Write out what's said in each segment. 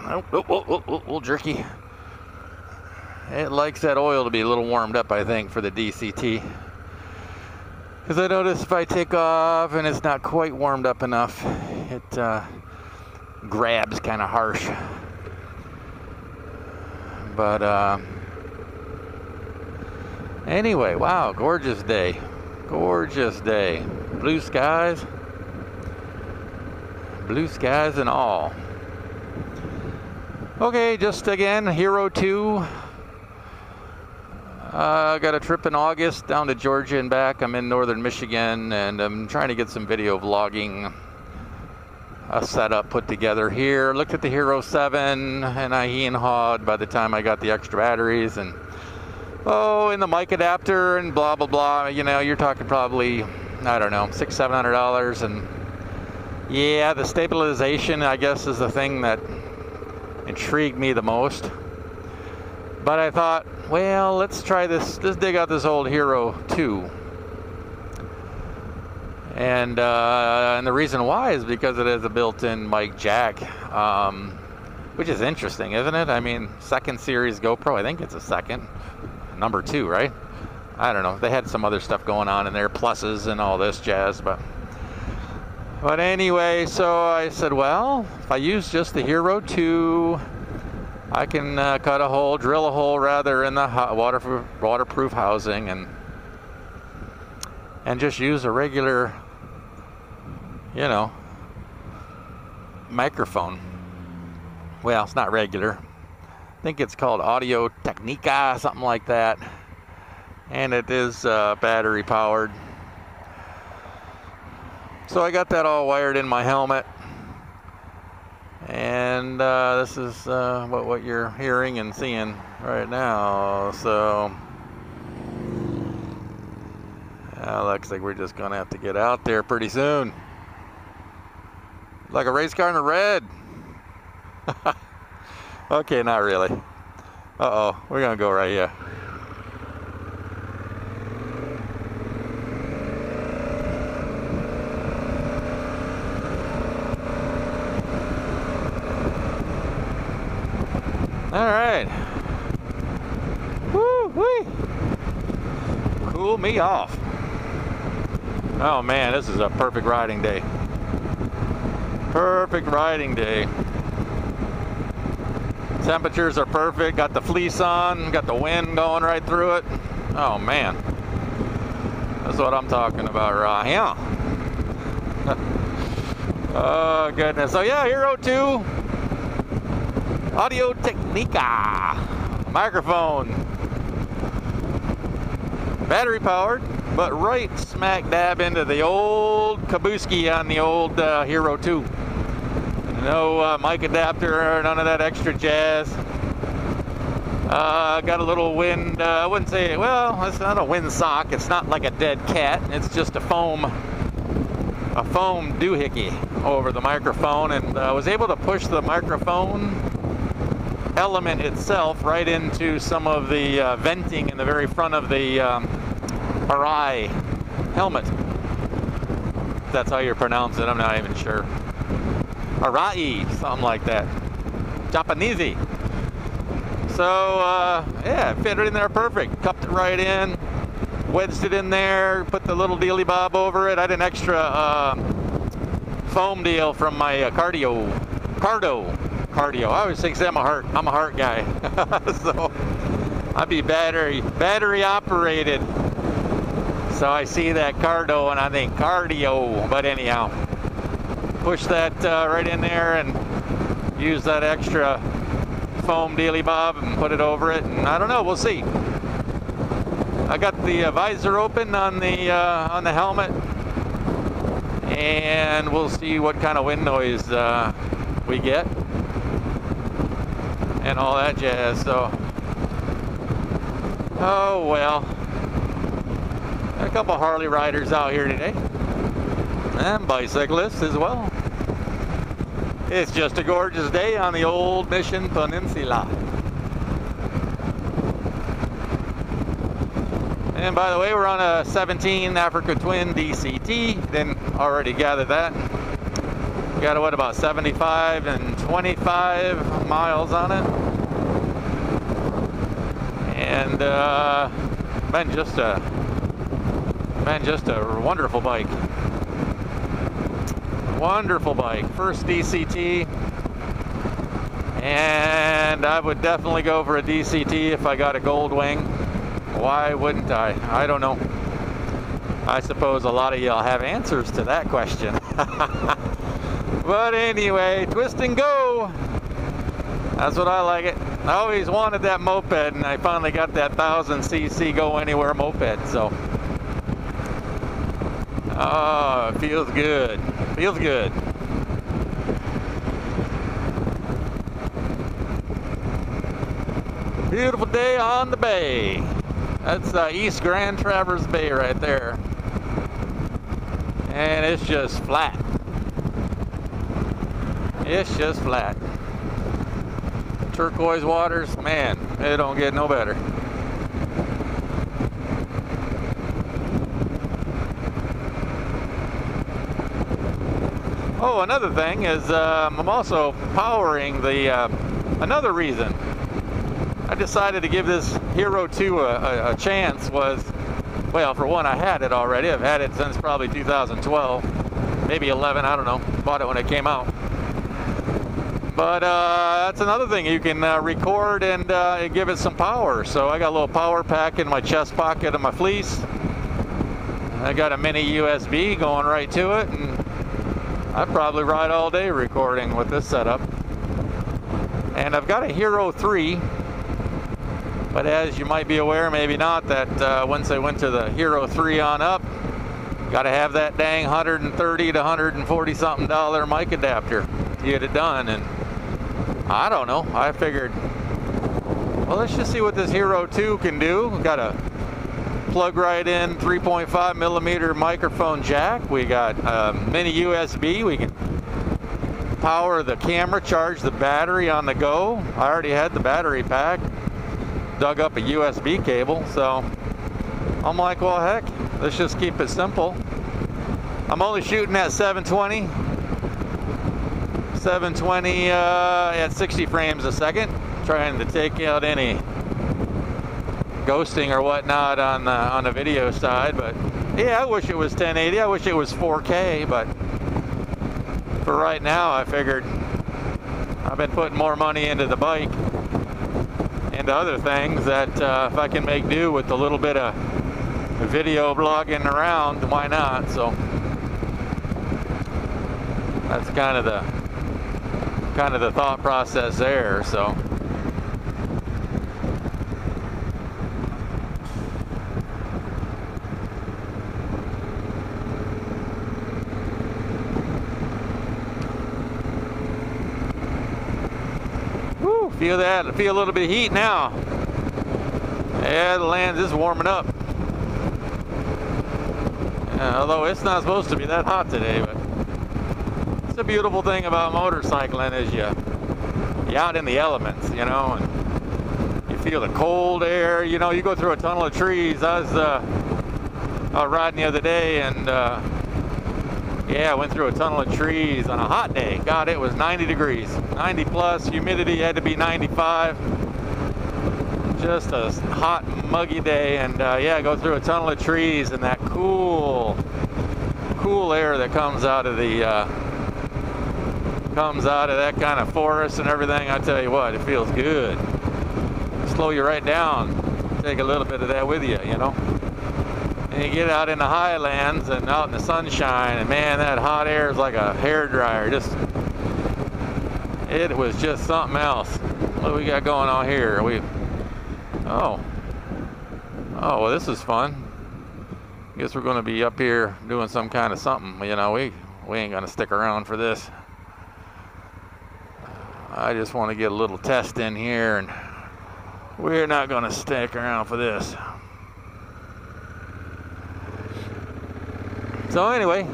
Oh, little jerky. It likes that oil to be a little warmed up, I think, for the DCT. Because I notice if I take off and it's not quite warmed up enough, it grabs kind of harsh. But anyway, wow, gorgeous day. Gorgeous day. Blue skies. Blue skies and all. Okay, just again, HERO2. I got a trip in August down to Georgia and back. I'm in northern Michigan, and I'm trying to get some video vlogging, a setup put together here. Looked at the HERO7, and I hee-and-hawed by the time I got the extra batteries, and and the mic adapter, and blah blah blah. You know, you're talking probably, I don't know, $600-700, and yeah, the stabilization, I guess, is the thing that intrigued me the most. But I thought, well, let's try this. Let's dig out this old HERO2. And the reason why is because it has a built-in mic jack, which is interesting, isn't it? I mean, second series GoPro, I think it's a second. Number 2, right? I don't know. They had some other stuff going on in there, pluses and all this jazz, but anyway, so I said, well, if I use just the HERO2, I can cut a hole, drill a hole rather, in the waterproof housing, and just use a regular, you know, microphone. Well, it's not regular. I think it's called Audio Technica, something like that, and it is battery powered. So I got that all wired in my helmet, and this is what you're hearing and seeing right now. So looks like we're just gonna have to get out there pretty soon, like a race car in the red. Okay, not really. Uh-oh, we're gonna go right here. All right. Woo-wee. Cool me off. Oh man, this is a perfect riding day. Perfect riding day. Temperatures are perfect. Got the fleece on. Got the wind going right through it. Oh man, that's what I'm talking about right here. Oh goodness. So yeah, HERO2, Audio Technica microphone, battery powered, but right smack dab into the old kabooski on the old HERO2. No mic adapter, none of that extra jazz. Got a little wind, I wouldn't say, well, it's not a wind sock. It's not like a dead cat. It's just a foam doohickey over the microphone, and I was able to push the microphone element itself right into some of the venting in the very front of the Arai helmet. That's how you pronounce it, I'm not even sure. Arai, something like that. Japanesey. So, yeah, it fit right in there perfect. Cupped it right in, wedged it in there, put the little dealy bob over it. I had an extra foam deal from my cardio. I always think I'm a heart guy. So I'd be battery operated. So I see that cardo and I think cardio, but anyhow, push that right in there and use that extra foam dealy bob and put it over it, and I don't know, we'll see. I got the visor open on the helmet, and we'll see what kind of wind noise we get and all that jazz. So, oh well, a couple Harley riders out here today, and bicyclists as well. It's just a gorgeous day on the old Mission Peninsula. And by the way, we're on a 17 Africa Twin DCT. Didn't already gather that. got what, about 75 and 25 miles on it, and been just a wonderful bike. Wonderful bike. First DCT, and I would definitely go for a DCT if I got a gold wing. Why wouldn't I? I don't know. I suppose a lot of y'all have answers to that question. But anyway, twist and go. That's what I like it. I always wanted that moped, and I finally got that 1000cc go anywhere moped. So, oh, it feels good. Feels good. Beautiful day on the bay. That's East Grand Traverse Bay right there. And it's just flat. It's just flat. Turquoise waters, man, it don't get no better. Oh, another thing is I'm also powering the, another reason I decided to give this HERO2 a chance was, well, for one, I had it already. I've had it since probably 2012, maybe 11, I don't know. Bought it when it came out. But that's another thing. You can record and give it some power. So I got a little power pack in my chest pocket of my fleece. I got a mini USB going right to it, and I'd probably ride all day recording with this setup. And I've got a HERO3. But as you might be aware, maybe not, that once I went to the HERO3 on up, got to have that dang $130 to $140 something mic adapter to get it done. And I don't know, I figured, well, let's just see what this HERO2 can do. We've got a plug right in 3.5 millimeter microphone jack. We got mini USB. We can power the camera, charge the battery on the go. I already had the battery pack. Dug up a USB cable, so I'm like, well, heck, let's just keep it simple. I'm only shooting at 720 at 60 frames a second, trying to take out any ghosting or whatnot on the video side. But yeah, I wish it was 1080. I wish it was 4K, but for right now, I figured I've been putting more money into the bike and other things that if I can make do with a little bit of video blogging around, why not? So that's kind of the thought process there. So feel that. I feel a little bit of heat now. Yeah, the land is warming up. Although it's not supposed to be that hot today, but it's a beautiful thing about motorcycling is you're out in the elements, you know, and you feel the cold air. You know, you go through a tunnel of trees. I was riding the other day, and yeah, I went through a tunnel of trees on a hot day. God, it was 90 degrees. 90 plus, humidity had to be 95. Just a hot, muggy day, and yeah, go through a tunnel of trees, and that cool air that comes out of that kind of forest and everything. I tell you what, it feels good. Slow you right down. Take a little bit of that with you, you know. And you get out in the highlands and out in the sunshine, and man, that hot air is like a hairdryer. It was just something else. What do we got going on here? Oh, well, this is fun. Guess we're going to be up here doing some kind of something. You know, we ain't going to stick around for this. I just want to get a little test in here, and we're not going to stick around for this. So anyway,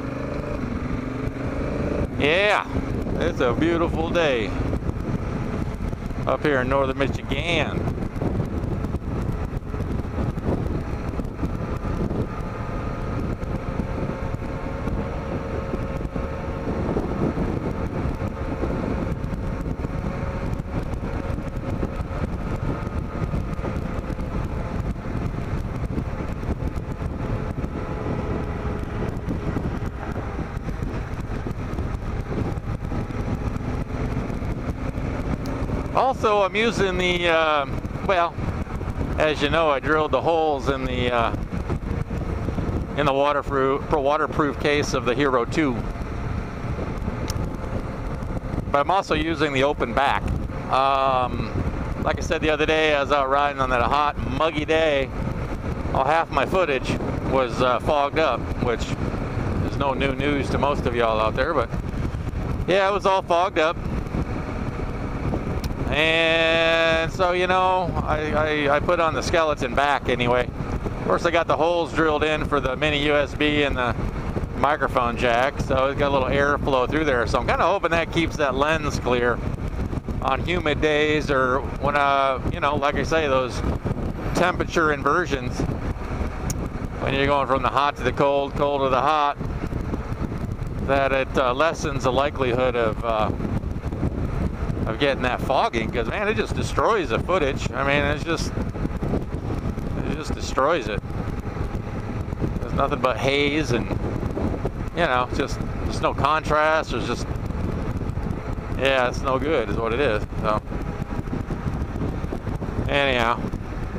yeah, it's a beautiful day up here in northern Michigan. Also, I'm using the, well, as you know, I drilled the holes in the waterproof case of the HERO2. But I'm also using the open back. Like I said the other day, I was out riding on that hot, muggy day. Well, half my footage was fogged up, which is no new news to most of y'all out there, but yeah, it was all fogged up. And so, you know, I put on the skeleton back anyway. Of course, I got the holes drilled in for the mini USB and the microphone jack, so it's got a little airflow through there. So I'm kind of hoping that keeps that lens clear on humid days, or when, you know, like I say, those temperature inversions, when you're going from the hot to the cold, cold to the hot, that it lessens the likelihood of getting that fogging, because man, it just destroys the footage. I mean, it just destroys it. There's nothing but haze, and you know, just no contrast. There's just, yeah, it's no good is what it is. So anyhow,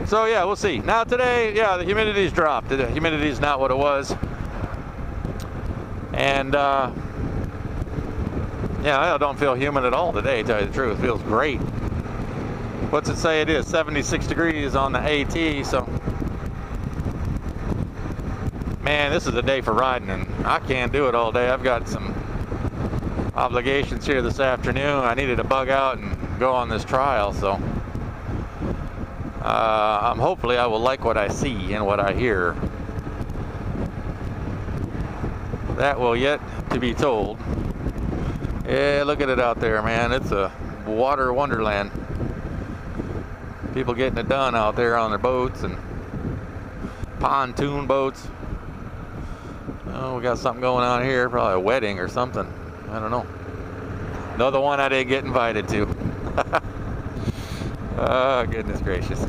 so yeah, we'll see. Now today, yeah, the humidity's dropped. The humidity's not what it was, and yeah, I don't feel humid at all today, to tell you the truth. It feels great. What's it say it is? 76 degrees on the AT, so man, this is a day for riding, and I can't do it all day. I've got some obligations here this afternoon. I needed to bug out and go on this trial, so hopefully I will like what I see and what I hear. That will yet to be told. Yeah, look at it out there, man. It's a water wonderland. People getting it done out there on their boats and pontoon boats. Oh, we got something going on here, probably a wedding or something. I don't know. Another one I didn't get invited to. Oh, goodness gracious.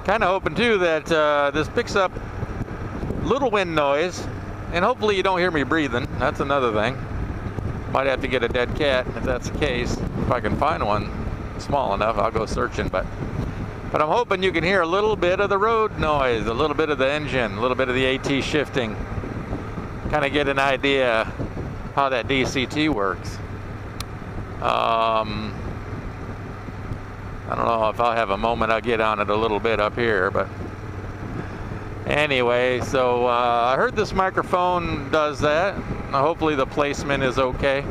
Kind of hoping too that this picks up little wind noise, and hopefully you don't hear me breathing. That's another thing. Might have to get a dead cat if that's the case. If I can find one small enough, I'll go searching. But I'm hoping you can hear a little bit of the road noise, a little bit of the engine, a little bit of the AT shifting. Kind of get an idea how that DCT works. I don't know if I'll have a moment. I'll get on it a little bit up here, but anyway, so I heard this microphone does that. Hopefully the placement is okay.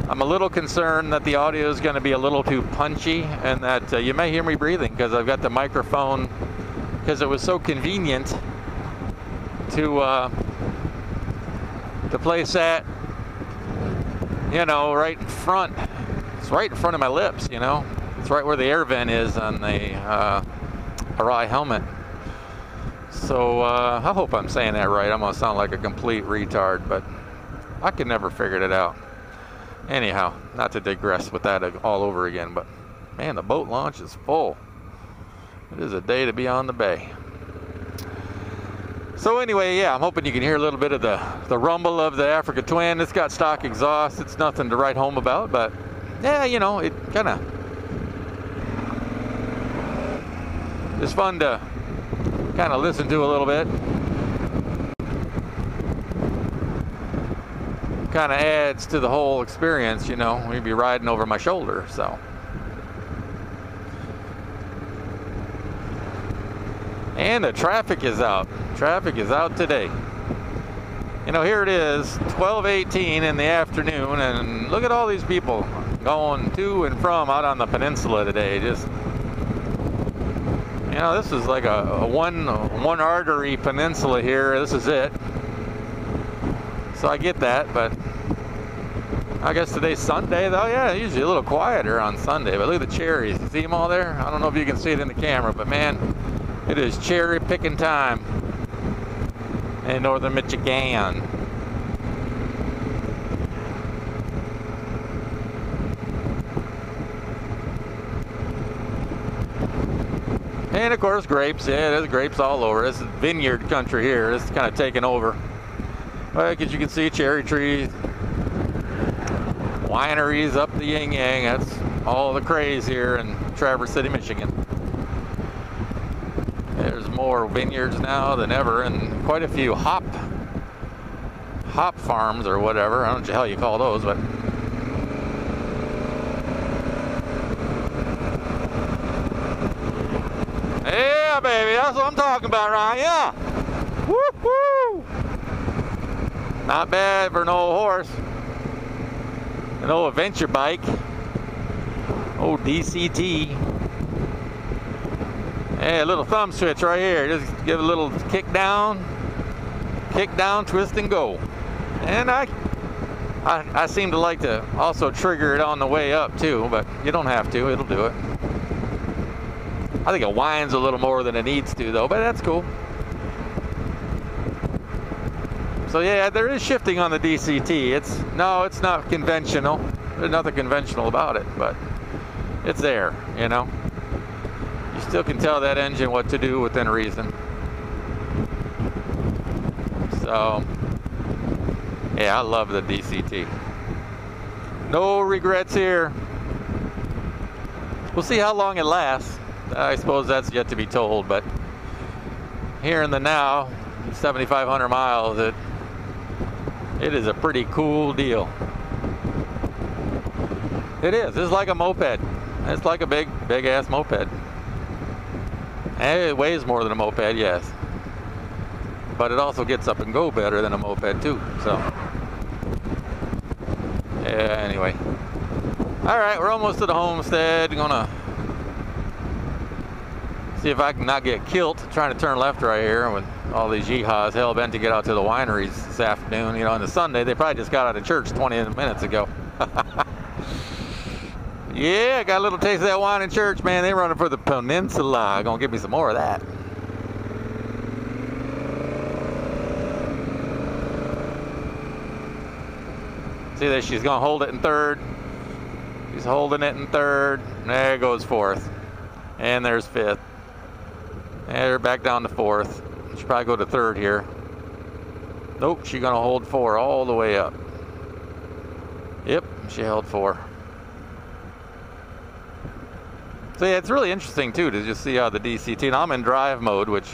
I'm a little concerned that the audio is going to be a little too punchy, and that you may hear me breathing because I've got the microphone, because it was so convenient to place that, you know, right in front. It's right in front of my lips, you know. It's right where the air vent is on the Arai helmet. So I hope I'm saying that right. I'm gonna sound like a complete retard, but I could never figured it out. Anyhow, not to digress with that all over again, but man, the boat launch is full. It is a day to be on the bay. So anyway, yeah, I'm hoping you can hear a little bit of the rumble of the Africa Twin. It's got stock exhaust. It's nothing to write home about, but yeah, you know, it kind of is fun to kind of listen to a little bit. Kind of adds to the whole experience, you know. We'd be riding over my shoulder, so. And the traffic is out. Traffic is out today. You know, here it is, 12:18 in the afternoon, and look at all these people going to and from out on the peninsula today. Just, you know, this is like a one artery peninsula here. This is it. So I get that, but I guess today's Sunday though. Yeah, usually a little quieter on Sunday, but look at the cherries. You see them all there? I don't know if you can see it in the camera, but man, it is cherry picking time in northern Michigan. And of course grapes. Yeah, there's grapes all over. This is vineyard country here. This is kind of taking over. Like as you can see, cherry trees, wineries up the yin yang. That's all the craze here in Traverse City, Michigan. There's more vineyards now than ever, and quite a few hop farms or whatever. I don't know how you call those, but yeah, baby, that's what I'm talking about, right? Yeah. Woo-hoo! Not bad for an old horse. An old adventure bike. Old DCT. Hey, a little thumb switch right here. Just give a little kick down, twist and go. And I seem to like to also trigger it on the way up too, but you don't have to, it'll do it. I think it whines a little more than it needs to though, but that's cool. So yeah, there is shifting on the DCT. It's not conventional. There's nothing conventional about it, but it's there, you know. You still can tell that engine what to do within reason. So yeah, I love the DCT. No regrets here. We'll see how long it lasts. I suppose that's yet to be told, but here in the now, 7,500 miles, it is a pretty cool deal. It is. It's like a moped. It's like a big ass moped. And it weighs more than a moped, yes. But it also gets up and go better than a moped too. So yeah, anyway. All right, we're almost to the homestead. Gonna see if I can not get killed trying to turn left right here with all these yeehaws hell bent to get out to the wineries this afternoon. You know, on the Sunday, they probably just got out of church 20 minutes ago. Yeah, got a little taste of that wine in church, man. They running for the peninsula. Gonna give me some more of that. See there, she's gonna hold it in third. She's holding it in third. There goes fourth. And there's fifth. And they're back down to fourth. She'll probably go to third here. Nope, she's gonna hold four all the way up. Yep, she held four. So yeah, it's really interesting too to just see how the DCT, and I'm in drive mode, which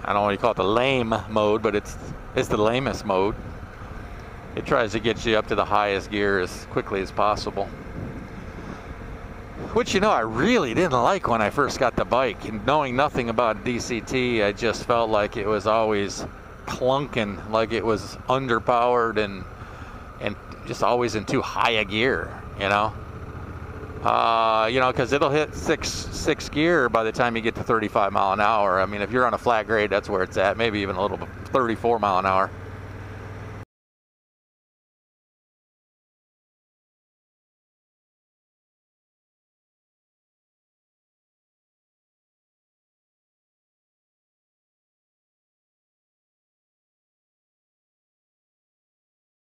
I don't know what you call it, the lame mode, but it's the lamest mode. It tries to get you up to the highest gear as quickly as possible. Which, you know, I really didn't like when I first got the bike. And knowing nothing about DCT, I just felt like it was always clunking, like it was underpowered and just always in too high a gear, you know? You know, because it'll hit six gear by the time you get to 35 mile an hour. I mean, if you're on a flat grade, that's where it's at. Maybe even a little bit, 34 mile an hour.